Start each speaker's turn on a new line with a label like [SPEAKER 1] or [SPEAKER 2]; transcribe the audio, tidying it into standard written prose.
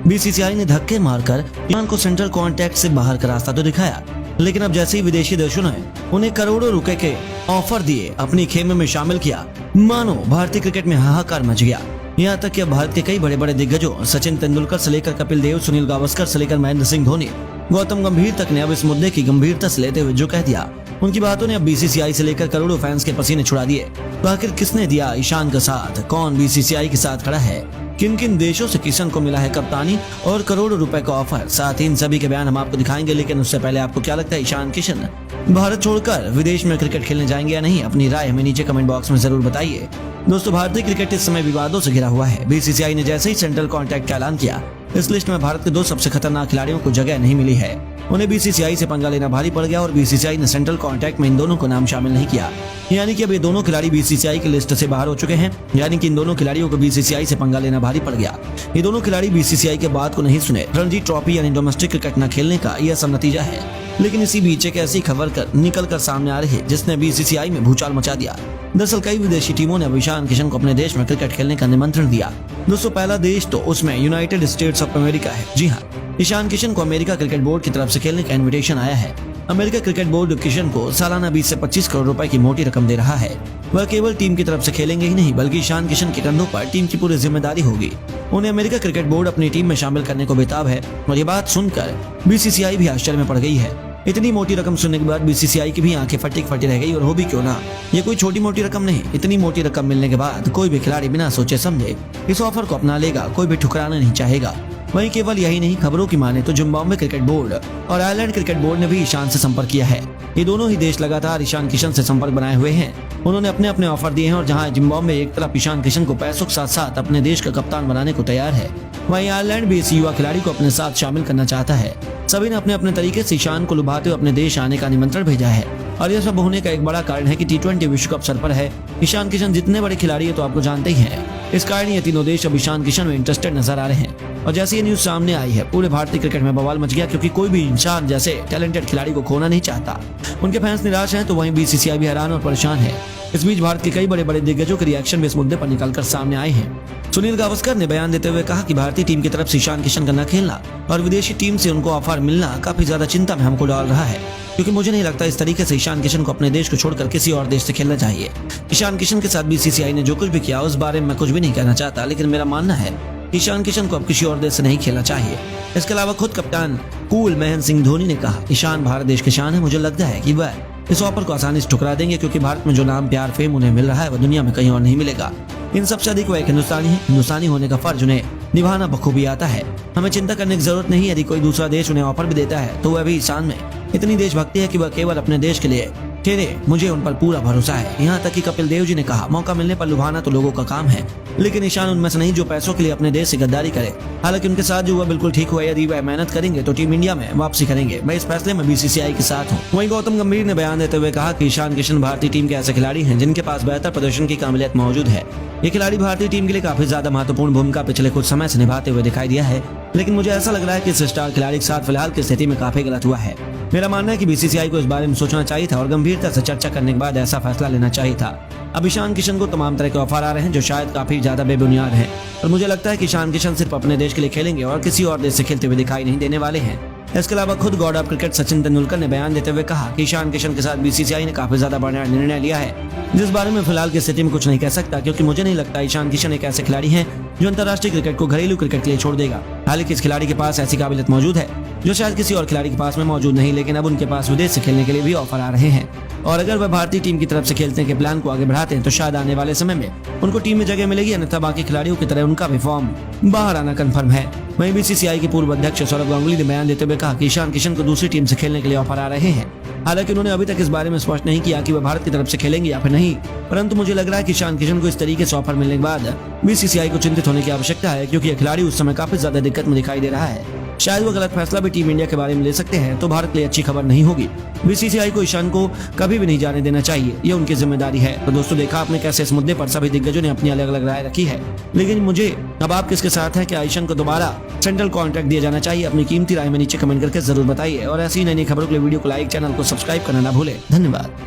[SPEAKER 1] BCCI ने धक्के मारकर ईशान को सेंट्रल कॉन्ट्रैक्ट से बाहर का रास्ता तो दिखाया, लेकिन अब जैसे ही विदेशी देशों ने उन्हें करोड़ों रुपए के ऑफर दिए, अपनी खेमे में शामिल किया, मानो भारतीय क्रिकेट में हाहाकार मच गया। यहाँ तक कि अब भारत के कई बड़े बड़े दिग्गजों सचिन तेंदुलकर से लेकर कपिल देव, सुनील गावस्कर से लेकर महेंद्र सिंह धोनी, गौतम गंभीर तक ने अब इस मुद्दे की गंभीरता से लेते हुए जो कह दिया, उनकी बातों ने अब बीसीसीआई से लेकर करोड़ों फैंस के पसीने छुड़ा दिए। तो आखिर किसने दिया ईशान का साथ, कौन बीसीसीआई के साथ खड़ा है, किन किन देशों से किशन को मिला है कप्तानी और करोड़ों रुपए का ऑफर, साथ ही इन सभी के बयान हम आपको दिखाएंगे। लेकिन उससे पहले आपको क्या लगता है, ईशान किशन भारत छोड़कर विदेश में क्रिकेट खेलने जाएंगे या नहीं? अपनी राय हमें नीचे कमेंट बॉक्स में जरूर बताइए। दोस्तों, भारतीय क्रिकेट इस समय विवादों से घिरा हुआ है। बीसीसीआई ने जैसे ही सेंट्रल कॉन्ट्रैक्ट का ऐलान किया, इस लिस्ट में भारत के दो सबसे खतरनाक खिलाड़ियों को जगह नहीं मिली है। उन्हें बीसीसीआई से पंगा लेना भारी पड़ गया और बीसीसीआई ने सेंट्रल कॉन्ट्रैक्ट में इन दोनों को नाम शामिल नहीं किया। यानी कि अब ये दोनों खिलाड़ी बीसीसीआई की लिस्ट से बाहर हो चुके हैं। यानी कि इन दोनों खिलाड़ियों को बीसीसीआई से पंगा लेना भारी पड़ गया। ये दोनों खिलाड़ी बीसीसीआई के बात को नहीं सुने। रणजी ट्रॉफी यानी डोमेस्टिक क्रिकेट न खेलने का यह सब नतीजा है। लेकिन इसी बीच एक ऐसी खबर निकल कर सामने आ रही है जिसने बीसीसीआई में भूचाल मचा दिया। दरअसल कई विदेशी टीमों ने ईशान किशन को अपने देश में क्रिकेट खेलने का निमंत्रण दिया। दोस्तों, पहला देश तो उसमें यूनाइटेड स्टेट्स ऑफ अमेरिका है। जी हाँ, ईशान किशन को अमेरिका क्रिकेट बोर्ड की तरफ से खेलने का इन्विटेशन आया है। अमेरिका क्रिकेट बोर्ड किशन को सालाना 20 से 25 करोड़ रुपए की मोटी रकम दे रहा है। वह केवल टीम की तरफ से खेलेंगे ही नहीं, बल्कि ईशान किशन के कंधों पर टीम की पूरी जिम्मेदारी होगी। उन्हें अमेरिका क्रिकेट बोर्ड अपनी टीम में शामिल करने को बेताब है और ये बात सुनकर बीसीसीआई भी आश्चर्य में पड़ गई है। इतनी मोटी रकम सुनने के बाद बीसीसीआई की भी आंखें फटी रह गई। और हो भी क्यों ना, ये कोई छोटी मोटी रकम नहीं। इतनी मोटी रकम मिलने के बाद कोई भी खिलाड़ी बिना सोचे समझे इस ऑफर को अपना लेगा, कोई भी ठुकराना नहीं चाहेगा। वहीं केवल यही नहीं, खबरों की माने तो जिम्बाब्वे क्रिकेट बोर्ड और आयरलैंड क्रिकेट बोर्ड ने भी ईशान से संपर्क किया है। ये दोनों ही देश लगातार ईशान किशन से संपर्क बनाए हुए हैं। उन्होंने अपने अपने ऑफर दिए हैं और जहां जिम्बाब्वे एक तरफ ईशान किशन को पैसों के साथ साथ अपने देश का कप्तान बनाने को तैयार है, वहीं आयरलैंड भी इस युवा खिलाड़ी को अपने साथ शामिल करना चाहता है। सभी ने अपने अपने तरीके से ईशान को लुभाते हुए अपने देश आने का निमंत्रण भेजा है। और यह सब होने का एक बड़ा कारण है कि T20 विश्व कप सर पर है। ईशान किशन जितने बड़े खिलाड़ी है तो आपको जानते ही हैं। इस कारण ये तीनों देश अब ईशान किशन में इंटरेस्टेड नजर आ रहे हैं। और जैसे ये न्यूज सामने आई है, पूरे भारतीय क्रिकेट में बवाल मच गया, क्योंकि कोई भी ईशान जैसे टैलेंटेड खिलाड़ी को खोना नहीं चाहता। उनके फैंस निराश हैं तो वहीं बीसीसीआई भी हैरान और परेशान है। इस बीच भारत के कई बड़े बड़े दिग्गजों के रिएक्शन भी इस मुद्दे पर निकलकर सामने आए हैं। सुनील गावस्कर ने बयान देते हुए कहा कि भारतीय टीम की तरफ से ईशान किशन का न खेलना और विदेशी टीम से उनको ऑफर मिलना काफी ज्यादा चिंता में हमको डाल रहा है, क्योंकि मुझे नहीं लगता इस तरीके से ईशान किशन को अपने देश को छोड़कर किसी और देश से खेलना चाहिए। ईशान किशन के साथ बीसीसीआई ने जो कुछ भी किया उस बारे में मैं कुछ भी नहीं कहना चाहता, लेकिन मेरा मानना है ईशान किशन को अब किसी और देश से नहीं खेलना चाहिए। इसके अलावा खुद कप्तान कूल महेंद्र सिंह धोनी ने कहा, ईशान भारत देश की शान है। मुझे लगता है कि वह इस ऑफर को आसानी से ठुकरा देंगे, क्योंकि भारत में जो नाम, प्यार, फेम उन्हें मिल रहा है वह दुनिया में कहीं और नहीं मिलेगा। इन सबसे अधिक वह एक हिंदुस्तानी है। हिंदुस्तानी होने का फर्ज उन्हें निभाना बखूबी आता है। हमें चिंता करने की जरूरत नहीं। यदि कोई दूसरा देश उन्हें ऑफर भी देता है तो वह भी ईशान में इतनी देशभक्ति है कि वह केवल अपने देश के लिए खेले। मुझे उन पर पूरा भरोसा है। यहाँ तक कि कपिल देव जी ने कहा, मौका मिलने पर लुभाना तो लोगों का काम है, लेकिन ईशान उनमें से नहीं जो पैसों के लिए अपने देश से गद्दारी करे। हालांकि उनके साथ जो हुआ बिल्कुल ठीक हुआ। यदि वह मेहनत करेंगे तो टीम इंडिया में वापसी करेंगे। मैं इस फैसले में बीसीसीआई के साथ हूँ। वहीं गौतम गंभीर ने बयान देते हुए कहा कि ईशान किशन भारतीय टीम के ऐसे खिलाड़ी हैं जिनके पास बेहतर प्रदर्शन की काबिलियत मौजूद है। ये खिलाड़ी भारतीय टीम के लिए काफी ज्यादा महत्वपूर्ण भूमिका पिछले कुछ समय से निभाते हुए दिखाई दिया है, लेकिन मुझे ऐसा लग रहा है कि इस स्टार खिलाड़ी के साथ फिलहाल की स्थिति में काफी गलत हुआ है। मेरा मानना है कि बीसीसीआई को इस बारे में सोचना चाहिए था और गंभीरता से चर्चा करने के बाद ऐसा फैसला लेना चाहिए था। अब ईशान किशन को तमाम तरह के ऑफर आ रहे हैं जो शायद काफी ज्यादा बेबुनियाद हैं, और मुझे लगता है कि ईशान किशन सिर्फ अपने देश के लिए खेलेंगे और किसी और देश से खेलते हुए दिखाई नहीं देने वाले हैं। इसके अलावा खुद God of cricket Sachin Tendulkar ने बयान देते हुए कहा कि ईशान किशन के साथ बीसीसीआई ने काफी ज्यादा बड़ा निर्णय लिया है, जिस बारे में फिलहाल की स्थिति में कुछ नहीं कह सकता, क्योंकि मुझे नहीं लगता ईशान किशन एक ऐसे खिलाड़ी हैं जो अंतर्राष्ट्रीय क्रिकेट को घरेलू क्रिकेट के लिए छोड़ देगा। हालांकि इस खिलाड़ी के पास ऐसी काबिलियत मौजूद है जो शायद किसी और खिलाड़ी के पास में मौजूद नहीं, लेकिन अब उनके पास विदेश से खेलने के लिए भी ऑफर आ रहे हैं। और अगर वह भारतीय टीम की तरफ से खेलने के प्लान को आगे बढ़ाते हैं तो शायद आने वाले समय में उनको टीम में जगह मिलेगी, अन्यथा बाकी खिलाड़ियों की तरह उनका भी फॉर्म बाहर आना कंफर्म है। वहीं बीसीसीआई के पूर्व अध्यक्ष सौरभ गांगुली ने बयान देते हुए कहा कि ईशान किशन को दूसरी टीम से खेलने के लिए ऑफर आ रहे हैं। हालांकि उन्होंने अभी तक इस बारे में स्पष्ट नहीं किया कि वह भारत की तरफ से खेलेंगे या फिर नहीं, परंतु मुझे लग रहा है कि ईशान किशन को इस तरीके से ऑफर मिलने के बाद बीसीसीआई को चिंतित होने की आवश्यकता है, क्योंकि यह खिलाड़ी उस समय काफी ज्यादा दिक्कत में दिखाई दे रहा है। शायद वो गलत फैसला भी टीम इंडिया के बारे में ले सकते हैं, तो भारत के लिए अच्छी खबर नहीं होगी। बीसीसीआई को ईशान को कभी भी नहीं जाने देना चाहिए, ये उनकी जिम्मेदारी है। तो दोस्तों, देखा आपने कैसे इस मुद्दे पर सभी दिग्गजों ने अपनी अलग अलग राय रखी है, लेकिन मुझे अब आप किसके साथ हैं? क्या ईशान को दोबारा सेंट्रल कॉन्ट्रैक्ट दिया जाना चाहिए? अपनी कीमती राय में नीचे कमेंट करके जरूर बताइए, और ऐसी नई नई खबरों के लिए वीडियो को लाइक, चैनल को सब्सक्राइब करना ना भूले। धन्यवाद।